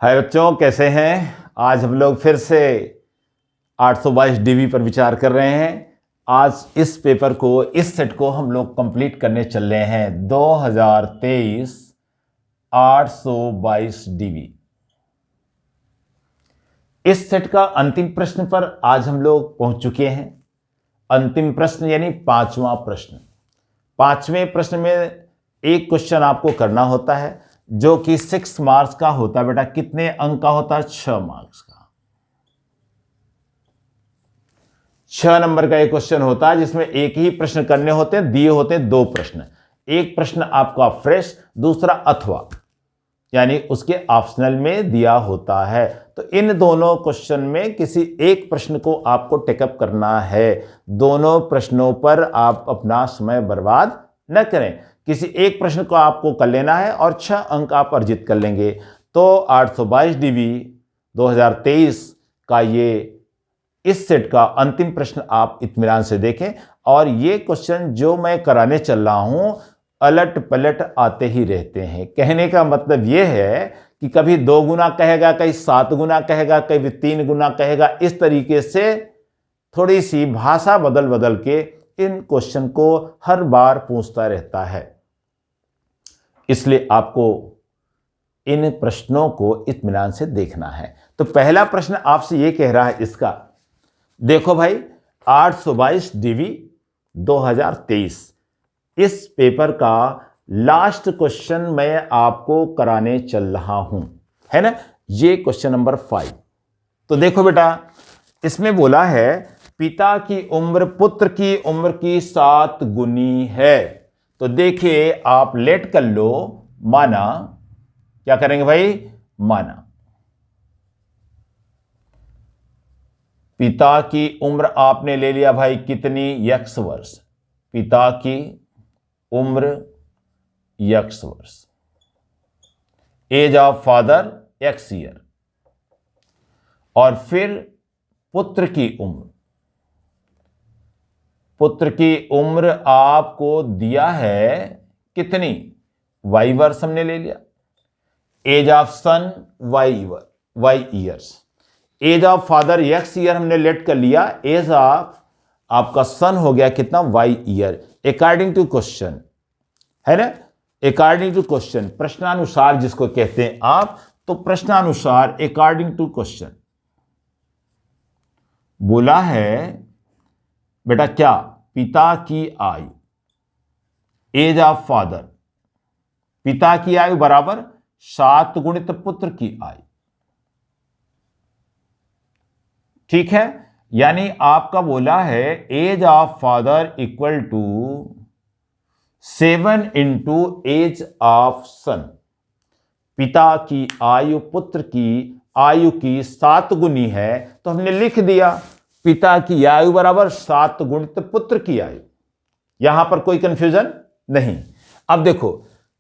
हाय बच्चों, कैसे हैं। आज हम लोग फिर से 822 डीवी पर विचार कर रहे हैं। आज इस पेपर को, इस सेट को हम लोग कंप्लीट करने चल रहे हैं। 2023 822 डीवी। इस सेट का अंतिम प्रश्न पर आज हम लोग पहुंच चुके हैं। अंतिम प्रश्न यानी पांचवा प्रश्न। पांचवें प्रश्न में एक क्वेश्चन आपको करना होता है जो कि 6 मार्क्स का होता है। बेटा कितने अंक का होता है? 6 मार्क्स का। 6 नंबर का एक क्वेश्चन होता है जिसमें एक ही प्रश्न करने होते हैं। दिए होते हैं 2 प्रश्न। एक प्रश्न आपका फ्रेश, दूसरा अथवा यानी उसके ऑप्शनल में दिया होता है। तो इन दोनों क्वेश्चन में किसी एक प्रश्न को आपको टेकअप करना है। दोनों प्रश्नों पर आप अपना समय बर्बाद न करें। किसी एक प्रश्न को आपको कर लेना है और 6 अंक आप अर्जित कर लेंगे। तो 822 डीवी 2023 का ये इस सेट का अंतिम प्रश्न आप इत्मीनान से देखें। और ये क्वेश्चन जो मैं कराने चल रहा हूं अलट पलट आते ही रहते हैं। कहने का मतलब यह है कि कभी 2 गुना कहेगा, कहीं 7 गुना कहेगा, कभी 3 गुना कहेगा। इस तरीके से थोड़ी सी भाषा बदल बदल के इन क्वेश्चन को हर बार पूछता रहता है। इसलिए आपको इन प्रश्नों को इत्मीनान से देखना है। तो पहला प्रश्न आपसे यह कह रहा है, इसका देखो भाई, 822 डीवी 2023 इस पेपर का लास्ट क्वेश्चन मैं आपको कराने चल रहा हूं, है ना। ये क्वेश्चन नंबर 5। तो देखो बेटा, इसमें बोला है पिता की उम्र पुत्र की उम्र की 7 गुनी है। तो देखिए, आप लेट कर लो, माना, क्या करेंगे भाई, माना पिता की उम्र आपने ले लिया भाई कितनी, x वर्ष। पिता की उम्र x वर्ष, age of father x year. और फिर पुत्र की उम्र, पुत्र की उम्र आपको दिया है कितनी, y वर्ष हमने ले लिया। Age of son y years. Age of father x year हमने लेट कर लिया। एज ऑफ आपका सन हो गया कितना, y year. According to question, है ना, अकॉर्डिंग टू क्वेश्चन, प्रश्नानुसार जिसको कहते हैं आप। तो प्रश्नानुसार अकॉर्डिंग टू क्वेश्चन बोला है बेटा क्या, पिता की आयु, एज ऑफ फादर, पिता की आयु बराबर 7 गुणित पुत्र की आयु। ठीक है, यानी आपका बोला है age of father equal to 7 into age of son. पिता की आयु पुत्र की आयु की 7 गुनी है। तो हमने लिख दिया पिता की आयु बराबर 7 गुणित पुत्र की आयु। यहां पर कोई कंफ्यूजन नहीं। अब देखो,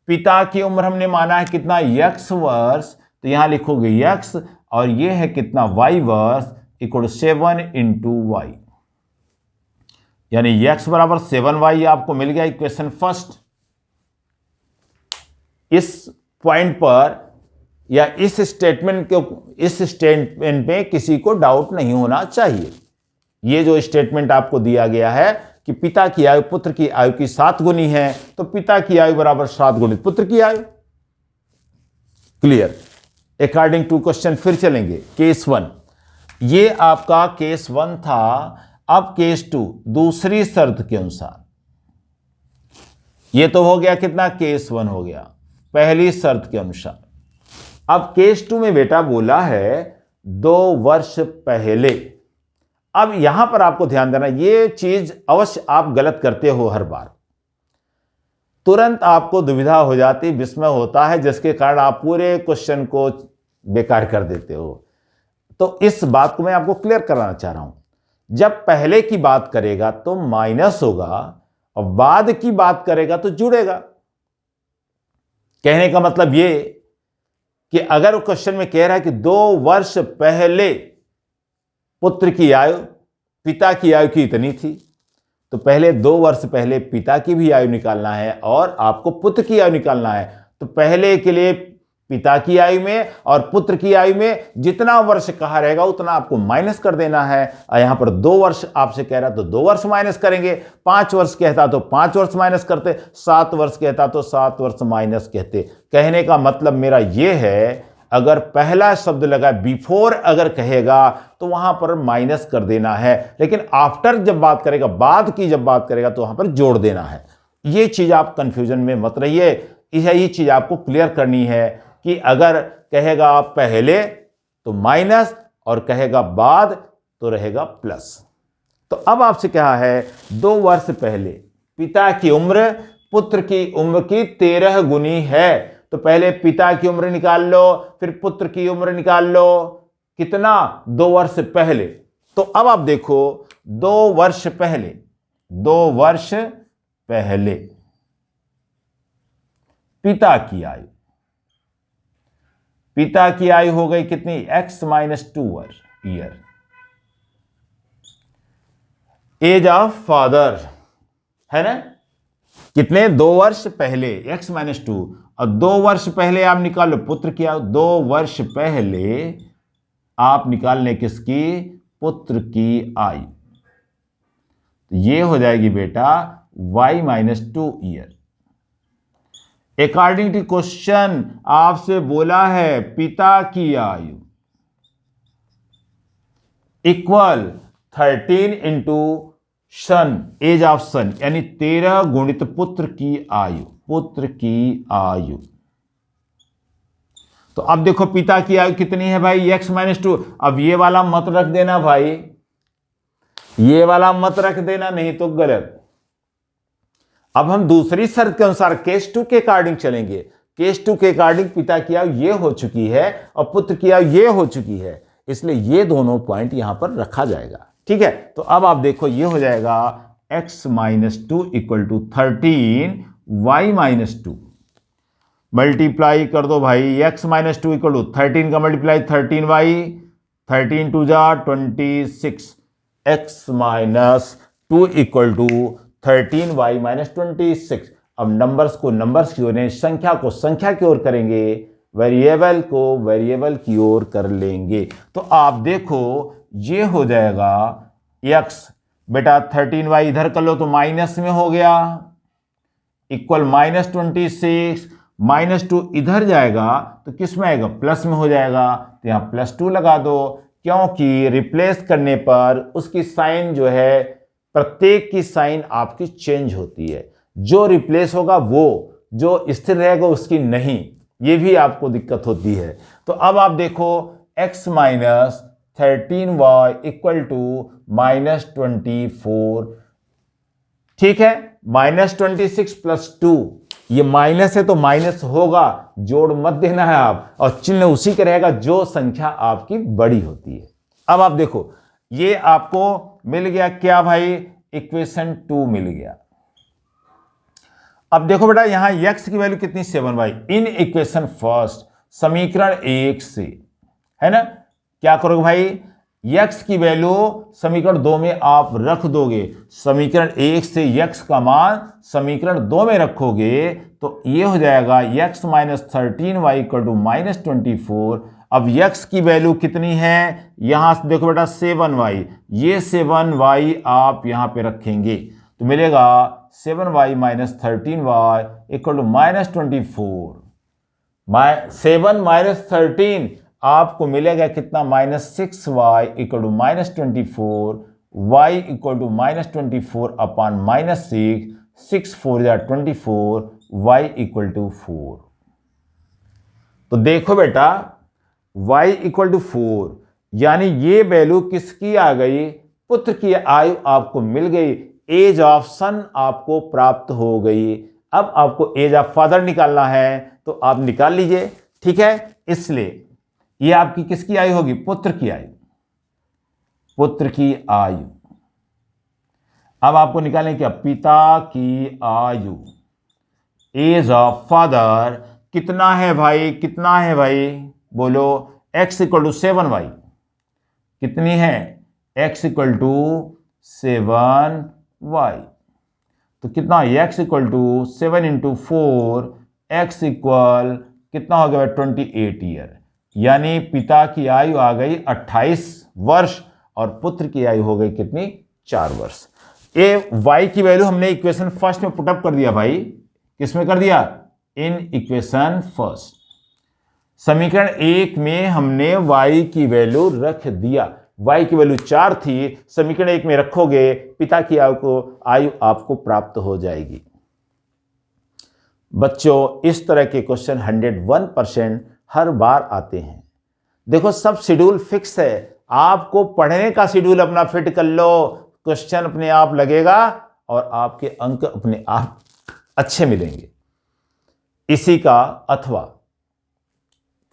पिता की उम्र हमने माना है कितना, x वर्ष। तो यहां लिखोगे x और ये है कितना, y वर्ष इक्वल 7 इंटू वाई, यानी x बराबर 7y आपको मिल गया इक्वेशन फर्स्ट। इस पॉइंट पर या इस स्टेटमेंट में किसी को डाउट नहीं होना चाहिए। ये जो स्टेटमेंट आपको दिया गया है कि पिता की आयु पुत्र की आयु की 7 गुनी है, तो पिता की आयु बराबर 7 गुणित पुत्र की आयु। क्लियर। अकॉर्डिंग टू क्वेश्चन फिर चलेंगे। केस 1, ये आपका केस 1 था। अब केस 2 दूसरी शर्त के अनुसार, ये तो हो गया कितना, केस 1 हो गया पहली शर्त के अनुसार। अब केस 2 में बेटा बोला है 2 वर्ष पहले। अब यहां पर आपको ध्यान देना, ये चीज अवश्य आप गलत करते हो हर बार। तुरंत आपको दुविधा हो जाती, विस्मय होता है, जिसके कारण आप पूरे क्वेश्चन को बेकार कर देते हो। तो इस बात को मैं आपको क्लियर कराना चाह रहा हूं। जब पहले की बात करेगा तो माइनस होगा और बाद की बात करेगा तो जुड़ेगा। कहने का मतलब ये कि अगर क्वेश्चन में कह रहा है कि 2 वर्ष पहले पुत्र की आयु पिता की आयु की इतनी थी, तो पहले 2 वर्ष पहले पिता की भी आयु निकालना है और आपको पुत्र की आयु निकालना है। तो पहले के लिए पिता की आयु में और पुत्र की आयु में जितना वर्ष कहा रहेगा उतना आपको माइनस कर देना है। यहां पर 2 वर्ष आपसे कह रहा तो 2 वर्ष माइनस करेंगे, 5 वर्ष कहता तो 5 वर्ष माइनस करते, 7 वर्ष कहता तो 7 वर्ष माइनस कहते। कहने का मतलब मेरा यह है, अगर पहला शब्द लगा बिफोर अगर कहेगा तो वहां पर माइनस कर देना है, लेकिन आफ्टर जब बात करेगा, बाद की जब बात करेगा तो वहां पर जोड़ देना है। ये चीज आप कंफ्यूजन में मत रहिए, यही चीज आपको क्लियर करनी है कि अगर कहेगा पहले तो माइनस और कहेगा बाद तो रहेगा प्लस। तो अब आपसे क्या है, 2 वर्ष पहले पिता की उम्र पुत्र की उम्र की 13 गुनी है। तो पहले पिता की उम्र निकाल लो, फिर पुत्र की उम्र निकाल लो, कितना, 2 वर्ष पहले। तो अब आप देखो 2 वर्ष पहले, 2 वर्ष पहले पिता की आयु, पिता की आयु हो गई कितनी, x-2 वर्ष ईयर। एज ऑफ फादर है ना, कितने, 2 वर्ष पहले x-2, और 2 वर्ष पहले आप निकाल लो पुत्र की आयु, 2 वर्ष पहले आप निकालने किसकी, पुत्र की आयु, तो ये हो जाएगी बेटा y-2 year. According to question आपसे बोला है पिता की आयु equal 13 into son, age of son, यानी 13 गुणित पुत्र की आयु, पुत्र की आयु। तो अब देखो पिता की आयु कितनी है भाई, x-2। अब ये वाला मत रख देना भाई, ये वाला मत रख देना, नहीं तो गलत। अब हम दूसरी शर्त के अनुसार केस 2 के अकॉर्डिंग चलेंगे। केस 2 के अकॉर्डिंग पिता की आयु ये हो चुकी है और पुत्र की आयु ये हो चुकी है, इसलिए ये दोनों पॉइंट यहां पर रखा जाएगा। ठीक है, तो अब आप देखो ये हो जाएगा x-2 equal to 13 y-2। Multiply कर दो भाई, x-2 इक्वल टू 13 का मल्टीप्लाई 13y, 13 टू जा 26, x-2 इक्वल टू 13y-26। अब नंबर्स को नंबर्स की ओर, संख्या को संख्या की ओर करेंगे, वेरिएबल को वेरिएबल की ओर कर लेंगे। तो आप देखो ये हो जाएगा x, बेटा 13y इधर कर लो तो माइनस में हो गया, इक्वल -26, -2 इधर जाएगा तो किस में आएगा, प्लस में हो जाएगा, तो यहां +2 लगा दो, क्योंकि रिप्लेस करने पर उसकी साइन जो है, प्रत्येक की साइन आपकी चेंज होती है, जो रिप्लेस होगा वो, जो स्थिर रहेगा उसकी नहीं, ये भी आपको दिक्कत होती है। तो अब आप देखो x-13y इक्वल टू -24, ठीक है, -26 + 2, ये माइनस है तो माइनस होगा, जोड़ मत देना है आप, और चिन्ह उसी का रहेगा जो संख्या आपकी बड़ी होती है। अब आप देखो ये आपको मिल गया क्या भाई, इक्वेशन 2 मिल गया। अब देखो बेटा यहां x की वैल्यू कितनी, 7y, इन इक्वेशन फर्स्ट, समीकरण 1 से, है ना, क्या करोगे भाई, x की वैल्यू समीकरण 2 में आप रख दोगे, समीकरण 1 से x का मान समीकरण 2 में रखोगे तो ये हो जाएगा x-13y इक्वल टू -24। अब x की वैल्यू कितनी है, यहां से देखो बेटा 7y, ये 7y आप यहां पे रखेंगे तो मिलेगा 7y - 13y इक्वल टू -24। 7 - 13 आपको मिलेगा कितना, -6y equal to -24, y equal to -24 upon -6, 6 4 या 24, y इक्वल टू 4। तो देखो बेटा y इक्वल टू 4, यानी ये वैल्यू किसकी आ गई, पुत्र की आयु आपको मिल गई, एज ऑफ सन आपको प्राप्त हो गई। अब आपको एज ऑफ फादर निकालना है तो आप निकाल लीजिए, ठीक है। इसलिए ये आपकी किसकी आयु होगी, पुत्र की आयु, पुत्र की आयु। अब आपको निकालने क्या, पिता की आयु, एज ऑफ फादर कितना है भाई, कितना है भाई, बोलो, x इक्वल टू 7y, कितनी है, x इक्वल टू 7y, तो कितना, x equal to 7 × 4, x equal कितना हो गया 28 ईयर, यानी पिता की आयु आ गई 28 वर्ष और पुत्र की आयु हो गई कितनी 4 वर्ष। ये y की वैल्यू हमने इक्वेशन फर्स्ट में पुटअप कर दिया भाई, किसमें कर दिया, इन इक्वेशन फर्स्ट। समीकरण 1 में हमने y की वैल्यू रख दिया, y की वैल्यू 4 थी, समीकरण 1 में रखोगे पिता की आयु आपको प्राप्त हो जाएगी। बच्चों इस तरह के क्वेश्चन 101% हर बार आते हैं। देखो सब शेड्यूल फिक्स है, आपको पढ़ने का शेड्यूल अपना फिट कर लो, क्वेश्चन अपने आप लगेगा और आपके अंक अपने आप अच्छे मिलेंगे। इसी का अथवा,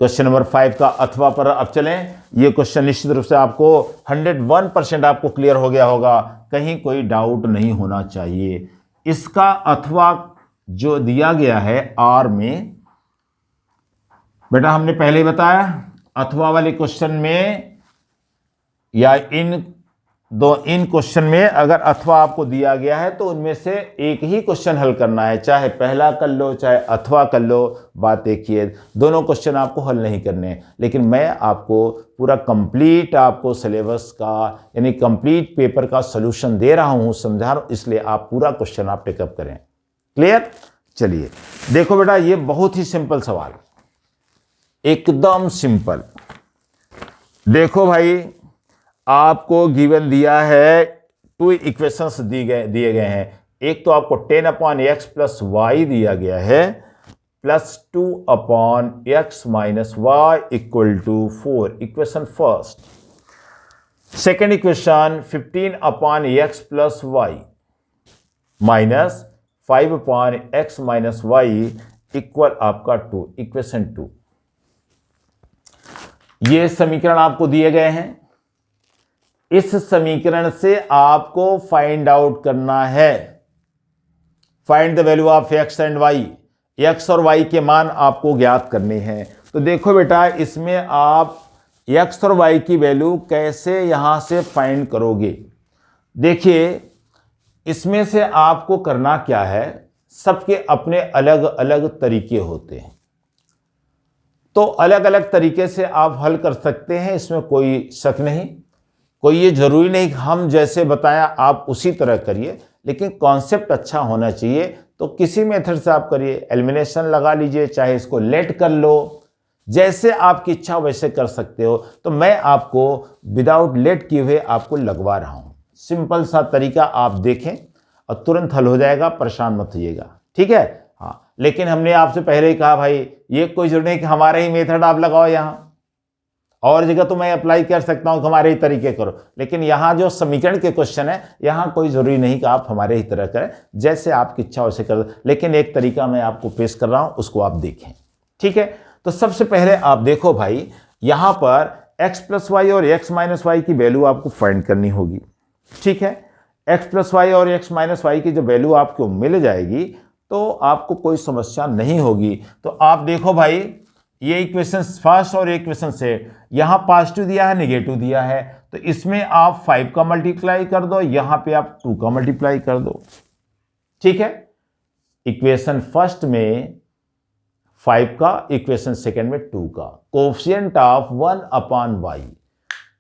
क्वेश्चन नंबर 5 का अथवा पर अब चलें। यह क्वेश्चन निश्चित रूप से आपको 101% आपको क्लियर हो गया होगा, कहीं कोई डाउट नहीं होना चाहिए। इसका अथवा जो दिया गया है आर में, बेटा हमने पहले ही बताया अथवा वाले क्वेश्चन में या इन क्वेश्चन में अगर अथवा आपको दिया गया है तो उनमें से एक ही क्वेश्चन हल करना है, चाहे पहला कर लो चाहे अथवा कर लो, बात एक ही है। दोनों क्वेश्चन आपको हल नहीं करने, लेकिन मैं आपको पूरा कंप्लीट आपको सिलेबस का यानी कंप्लीट पेपर का सॉल्यूशन दे रहा हूं, समझा रहा हूं, इसलिए आप पूरा क्वेश्चन आप टेकअप करें। क्लियर? चलिए देखो बेटा, ये बहुत ही सिंपल सवाल, एकदम सिंपल। देखो भाई आपको गिवन दिया है, 2 इक्वेशंस दिए गए हैं। एक तो आपको 10/x प्लस वाई दिया गया है, plus 2/x minus y equal to 4, equation first. Second equation 15/x plus y minus 5/x minus y equal आपका 2, इक्वेशन 2। ये समीकरण आपको दिए गए हैं, इस समीकरण से आपको फाइंड आउट करना है, find the value of x and y, x और y के मान आपको ज्ञात करने हैं। तो देखो बेटा इसमें आप x और y की वैल्यू कैसे यहां से फाइंड करोगे। देखिए इसमें से आपको करना क्या है, सबके अपने अलग अलग तरीके होते हैं, तो अलग अलग तरीके से आप हल कर सकते हैं, इसमें कोई शक नहीं। कोई ये जरूरी नहीं कि हम जैसे बताया आप उसी तरह करिए, लेकिन कॉन्सेप्ट अच्छा होना चाहिए। तो किसी मेथड से आप करिए, एलिमिनेशन लगा लीजिए, चाहे इसको लेट कर लो, जैसे आपकी इच्छा वैसे कर सकते हो। तो मैं आपको विदाउट लेट किए हुए आपको लगवा रहा हूं, सिंपल सा तरीका आप देखें और तुरंत हल हो जाएगा, परेशान मत होइएगा, ठीक है। हाँ, लेकिन हमने आपसे पहले ही कहा भाई ये कोई जरूरी नहीं कि हमारा ही मेथड आप लगाओ, यहाँ और जगह तो मैं अप्लाई कर सकता हूं कि हमारे ही तरीके करो, लेकिन यहां जो समीकरण के क्वेश्चन है यहां कोई जरूरी नहीं कि आप हमारे ही तरह करें, जैसे आपकी इच्छा वैसे कर, लेकिन एक तरीका मैं आपको पेश कर रहा हूं, उसको आप देखें, ठीक है। तो सबसे पहले आप देखो भाई, यहां पर x प्लस वाई और x माइनस वाई की वैल्यू आपको फाइंड करनी होगी, ठीक है। x प्लस वाई और x माइनस वाई की जब वैल्यू आपको मिल जाएगी तो आपको कोई समस्या नहीं होगी। तो आप देखो भाई, ये इक्वेशन फर्स्ट और इक्वेशन से यहां पॉजिटिव दिया है, नेगेटिव दिया है, तो इसमें आप 5 का मल्टीप्लाई कर दो, यहां पे आप 2 का मल्टीप्लाई कर दो, ठीक है। इक्वेशन फर्स्ट में 5 का, इक्वेशन सेकंड में 2 का, कोएफिशिएंट ऑफ 1/y,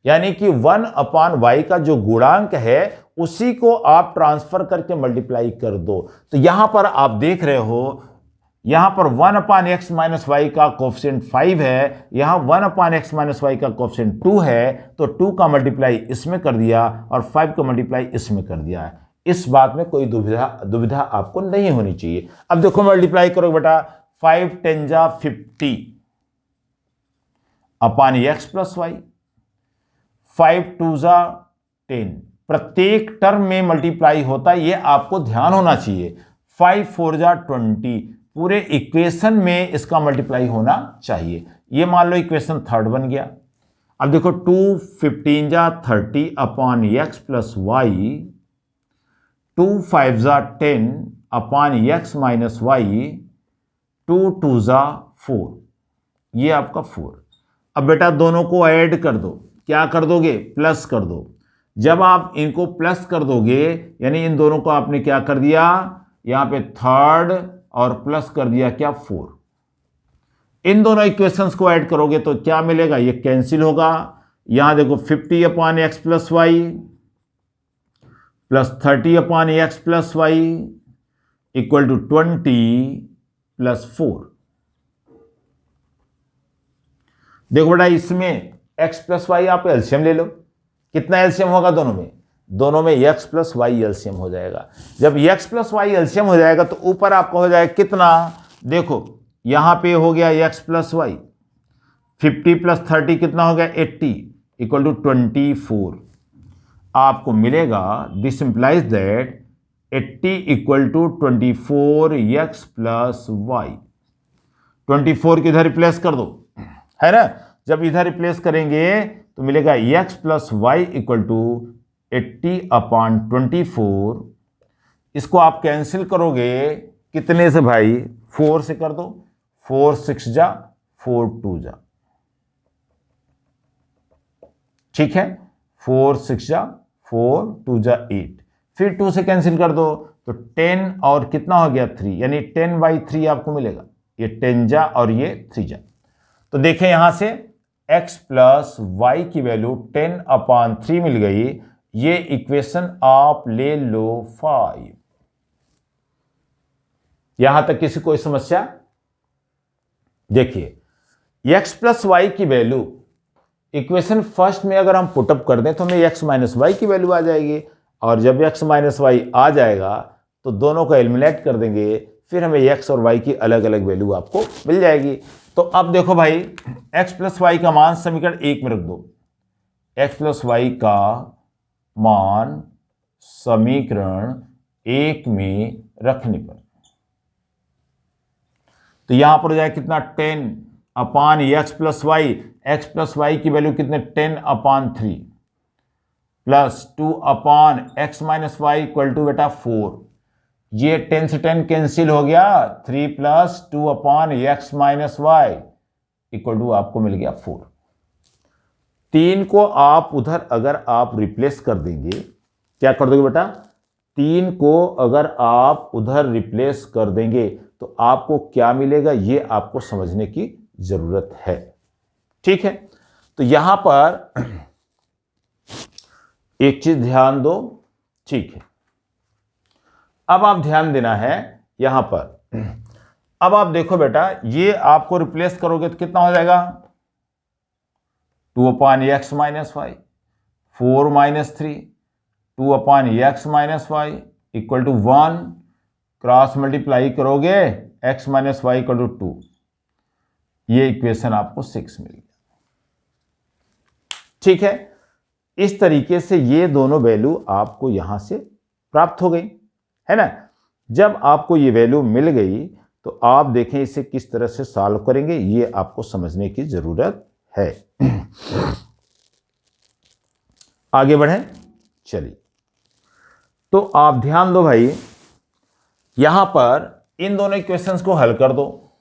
यानी कि 1/y का जो गुणांक है उसी को आप ट्रांसफर करके मल्टीप्लाई कर दो। तो यहां पर आप देख रहे हो, यहां पर 1/x माइनस वाई का कोएफिशिएंट 5 है, यहां 1/x माइनस वाई का कोएफिशिएंट 2 है, तो 2 का मल्टीप्लाई इसमें कर दिया और 5 का मल्टीप्लाई इसमें कर दिया है। इस बात में कोई दुविधा आपको नहीं होनी चाहिए। अब देखो मल्टीप्लाई करो बेटा, 5 10 जा 50 अपॉन x प्लस वाई, 5 2 जा 10, प्रत्येक टर्म में मल्टीप्लाई होता है, ये आपको ध्यान होना चाहिए। 5 4 जा 20, पूरे इक्वेशन में इसका मल्टीप्लाई होना चाहिए। ये मान लो इक्वेशन थर्ड बन गया। अब देखो 2 15 जा 30 अपॉन x प्लस वाई, 2 5 जा 10 अपॉन x माइनस वाई, 2 2 जा 4, ये आपका 4। अब बेटा दोनों को ऐड कर दो, क्या कर दोगे, प्लस कर दो। जब आप इनको प्लस कर दोगे यानी इन दोनों को आपने क्या कर दिया, यहां पे थर्ड और प्लस कर दिया क्या 4। इन दोनों इक्वेशंस को ऐड करोगे तो क्या मिलेगा, ये कैंसिल होगा। यहां देखो 50/x plus y plus 30/x plus y equal to 20+4। देखो बेटा, इसमें x प्लस वाई आप एलसीएम ले लो। कितना एलसीएम होगा दोनों में? दोनों में x प्लस वाई एलसीएम हो जाएगा। जब x प्लस वाई एलसीएम हो जाएगा तो ऊपर आपका हो जाएगा कितना, देखो यहां पे हो गया x प्लस वाई, 50 प्लस 30 कितना हो गया 80 इक्वल टू 24। आपको मिलेगा, this implies that 80 equal to 24x plus y. 24 को इधर रिप्लेस कर दो, है ना। जब इधर रिप्लेस करेंगे तो मिलेगा x plus y equal to 80/24। इसको आप कैंसिल करोगे कितने से भाई, 4 से कर दो। 4 6 जा, 4 2 जा, ठीक है। 4 6 जा, 4 2 जा 8, फिर 2 से कैंसिल कर दो तो 10 और कितना हो गया 3, यानी 10/3 आपको मिलेगा। ये 10 जा और ये 3 जा। तो देखें यहां से x प्लस वाई की वैल्यू 10/3 मिल गई। ये इक्वेशन आप ले लो 5। यहां तक किसी कोई समस्या? देखिए, x प्लस वाई की वैल्यू इक्वेशन फर्स्ट में अगर हम पुटअप कर दें तो हमें x माइनस वाई की वैल्यू आ जाएगी, और जब x माइनस वाई आ जाएगा तो दोनों को एलिमिनेट कर देंगे, फिर हमें x और y की अलग अलग वैल्यू आपको मिल जाएगी। तो अब देखो भाई, x प्लस वाई का मान समीकरण 1 में रख दो। x प्लस वाई का मान समीकरण 1 में रखने पर तो यहां पर हो जाए कितना, 10/x plus y. x plus y की वैल्यू कितने, 10/3 plus 2/x minus y equal to बेटा 4। ये 10 से 10 कैंसिल हो गया, 3 plus 2/x minus y equal to आपको मिल गया 4। 3 को आप उधर अगर आप रिप्लेस कर देंगे, क्या कर दोगे बेटा, 3 को अगर आप उधर रिप्लेस कर देंगे तो आपको क्या मिलेगा, ये आपको समझने की जरूरत है, ठीक है। तो यहां पर एक चीज ध्यान दो, ठीक है। अब आप ध्यान देना है यहां पर। अब आप देखो बेटा, ये आपको रिप्लेस करोगे तो कितना हो जाएगा, 2/x minus y, 4 - 3, 2/x minus y equal to 1, cross multiply करोगे x minus y equal to 2। ये इक्वेशन आपको 6 मिल गया, ठीक है। इस तरीके से ये दोनों वैल्यू आपको यहां से प्राप्त हो गई, है ना। जब आपको ये वैल्यू मिल गई तो आप देखें इसे किस तरह से सॉल्व करेंगे, ये आपको समझने की जरूरत है। आगे बढ़ें, चलिए। तो आप ध्यान दो भाई, यहां पर इन दोनों इक्वेशंस को हल कर दो,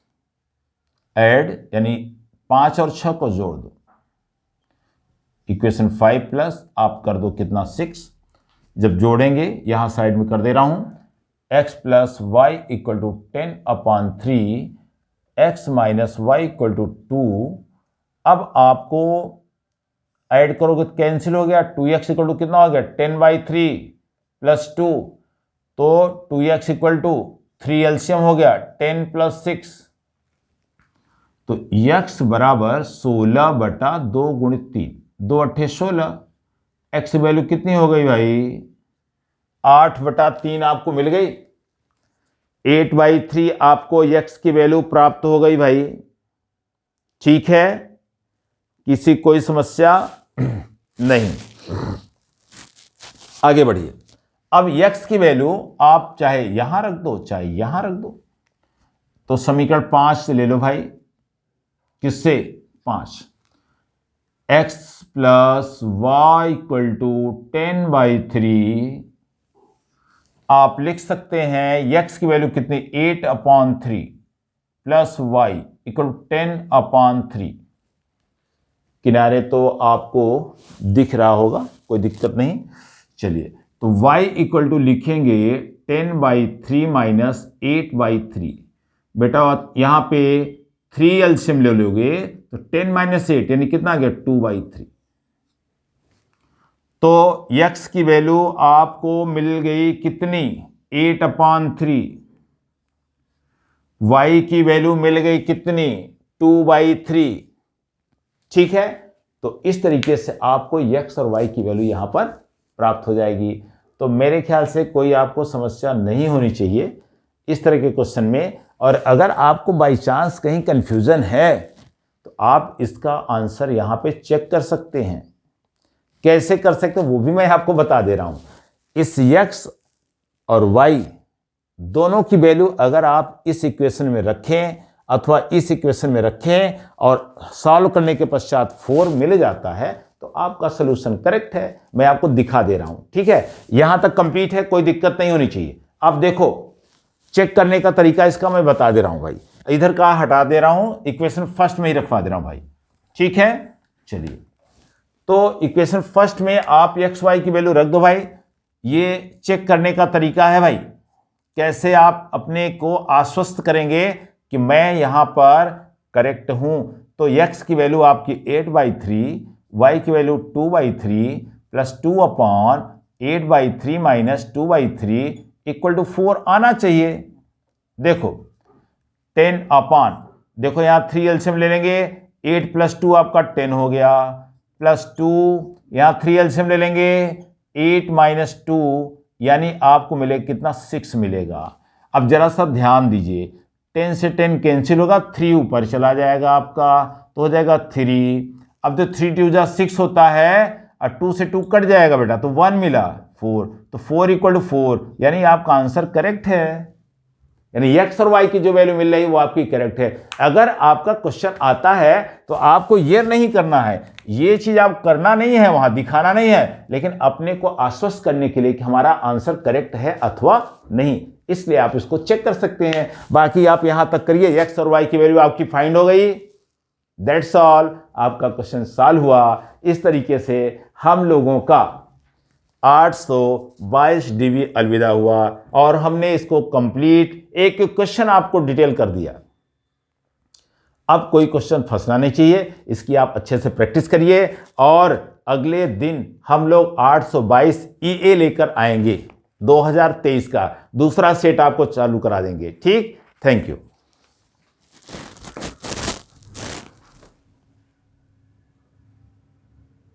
ऐड यानी 5 और 6 को जोड़ दो। इक्वेशन 5 प्लस आप कर दो कितना 6। जब जोड़ेंगे यहां साइड में कर दे रहा हूं, x plus y equal to 10/3, x minus y equal to 2। अब आपको ऐड करोगे तो कैंसिल हो गया, 2x इक्वल टू कितना हो गया, 10/3 प्लस 2, तो 2x इक्वल टू 3 एलसीएम हो गया 10 + 6, तो x बराबर 16/2 × 3, 2 8 16। x वैल्यू कितनी हो गई भाई, 8/3 आपको मिल गई। 8/3 आपको x की वैल्यू प्राप्त हो गई भाई, ठीक है। किसी कोई समस्या नहीं, आगे बढ़िए। अब x की वैल्यू आप चाहे यहां रख दो चाहे यहां रख दो, तो समीकरण 5 से ले लो भाई। किससे, 5। x plus y equal to 10/3 आप लिख सकते हैं x की वैल्यू कितनी, 8/3 प्लस वाई इक्वल टू 10/3। किनारे तो आपको दिख रहा होगा, कोई दिक्कत नहीं। चलिए, तो y इक्वल टू लिखेंगे 10/3 - 8/3। बेटा यहां पे 3 एलसीएम ले लोगे तो 10 - 8 यानी कितना आ गया 2/3। तो x की वैल्यू आपको मिल गई कितनी 8/3, y की वैल्यू मिल गई कितनी 2/3। ठीक है, तो इस तरीके से आपको x और y की वैल्यू यहां पर प्राप्त हो जाएगी। तो मेरे ख्याल से कोई आपको समस्या नहीं होनी चाहिए इस तरह के क्वेश्चन में। और अगर आपको बाई चांस कहीं कंफ्यूजन है तो आप इसका आंसर यहां पे चेक कर सकते हैं। कैसे कर सकते हैं वो भी मैं आपको बता दे रहा हूं। इस x और y दोनों की वैल्यू अगर आप इस इक्वेशन में रखें अथवा इस इक्वेशन में रखें और सॉल्व करने के पश्चात 4 मिल जाता है तो आपका सोल्यूशन करेक्ट है। मैं आपको दिखा दे रहा हूं। ठीक है, यहां तक कंप्लीट है, कोई दिक्कत नहीं होनी चाहिए। अब देखो चेक करने का तरीका इसका मैं बता दे रहा हूं भाई। इधर का हटा दे रहा हूं, इक्वेशन फर्स्ट में ही रखवा दे रहा हूं भाई। ठीक है, चलिए तो इक्वेशन फर्स्ट में आप एक्स वाई की वैल्यू रख दो भाई। ये चेक करने का तरीका है भाई, कैसे आप अपने को आश्वस्त करेंगे कि मैं यहां पर करेक्ट हूं। तो x की वैल्यू आपकी 8/3, y की value 2/3 plus 2/8/3 minus 2/3 equal to 4 आना चाहिए। देखो 10 देखो यहां 3 एलसीएम ले लेंगे, 8 + 2 आपका 10 हो गया, प्लस 2 यहां 3 एलसीएम ले लेंगे, 8 - 2 यानी आपको मिलेगा कितना 6 मिलेगा। अब जरा सा ध्यान दीजिए, 10 से 10 कैंसिल होगा, 3 ऊपर चला जाएगा आपका तो हो जाएगा 3। अब तो 3 × 2 = 6 होता है और 2 से 2 कट जाएगा बेटा तो 1 मिला 4, तो 4 = 4 यानी आपका आंसर करेक्ट है। यानी x और y की जो वैल्यू मिल रही है वो आपकी करेक्ट है। अगर आपका क्वेश्चन आता है तो आपको ये नहीं करना है, ये चीज आप करना नहीं है, वहां दिखाना नहीं है, लेकिन अपने को आश्वस्त करने के लिए कि हमारा आंसर करेक्ट है अथवा नहीं, इसलिए आप इसको चेक कर सकते हैं। बाकी आप यहां तक करिए, x और y की वैल्यू आपकी फाइंड हो गई, दैट्स ऑल, आपका क्वेश्चन सॉल्व हुआ। इस तरीके से हम लोगों का 822 DB अलविदा हुआ और हमने इसको कंप्लीट एक क्वेश्चन आपको डिटेल कर दिया। अब कोई क्वेश्चन फंसना नहीं चाहिए, इसकी आप अच्छे से प्रैक्टिस करिए और अगले दिन हम लोग 822 EA लेकर आएंगे 2023 का दूसरा सेट आपको चालू करा देंगे। ठीक, थैंक यू।